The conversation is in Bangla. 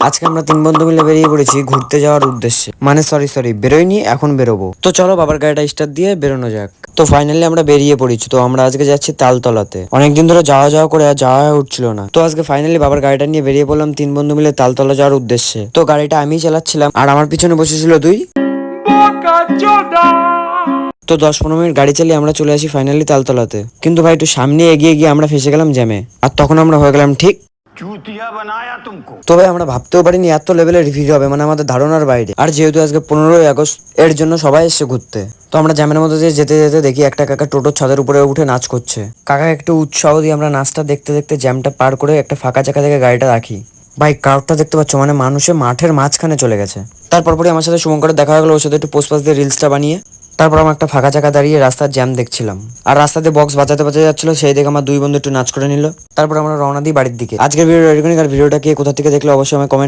আজকে আমরা তিন বন্ধু মিলে বেরিয়ে পড়েছি ঘুরতে যাওয়ার উদ্দেশ্যে, মানে সরি বেরোইনি, এখন বেরোবো। তো চলো বাবার গাড়িটা স্টার্ট দিয়ে বেরোনো যাক। তো ফাইনালি আমরা বেরিয়ে পড়েছি। তো আমরা আজকে যাচ্ছি তালতলাতে। অনেকদিন ধরে যাওয়া যাওয়া করে আর যাওয়া হয়ে উঠছিল না। তো আজকে ফাইনালি বাবার গাড়িটা নিয়ে বেরিয়ে পড়লাম তিন বন্ধু মিলে তালতলা যাওয়ার উদ্দেশ্যে। তো গাড়িটা আমি চালাচ্ছিলাম আর আমার পিছনে বসেছিল দুই। তো 10-15 মিনিট গাড়ি চালিয়ে আমরা চলে আসি ফাইনালি তালতলাতে। কিন্তু ভাই একটু সামনে এগিয়ে গিয়ে আমরা ফেসে গেলাম জ্যামে। আর তখন আমরা হয়ে গেলাম ঠিক চুতিয়া বানায়া তুমকো। তবে আমরা ভাবতেও পারিনি এত লেভেলের ভিড় হবে, মানে আমাদের ধারণার বাইরে। আর যেহেতু আজকে 15ই আগস্ট, এর জন্য সবাই এসছে ঘুরতে। তো আমরা জ্যামের মধ্যে দিয়ে যেতে যেতে দেখি একটা কাকা টোটোর ছাদের উপরে উঠে নাচ করছে। কাকা একটু উৎসাহ দিয়ে আমরা নাচটা দেখতে দেখতে জ্যামটা পার করে একটা ফাঁকা জায়গা থেকে গাড়িটা রাখি। ভাই ক্রাউডটা দেখতে পাচ্ছ, মানে মানুষে মাঠের মাঝখানে চলে গেছে। তারপর পরে আমার সাথে শুভঙ্করের দেখা হলো, ওর সাথে একটু পোস্ট দিয়ে রিলসটা বানিয়ে তারপর আমরা একটা ফাঁকা জায়গা দাঁড়িয়ে রাস্তার জ্যাম দেখছিলাম। আর রাস্তাতে বক্স বাজাতে বাজাতে যাচ্ছিল, সেই দেখে আমার দুই বন্ধু একটু নাচ করে নিল। তারপর আমরা রওনা দিই বাড়ির দিকে। আজকের ভিডিও এরকমই। আর ভিডিওটা কে কোথা থেকে দেখলে অবশ্যই আমি কমেন্ট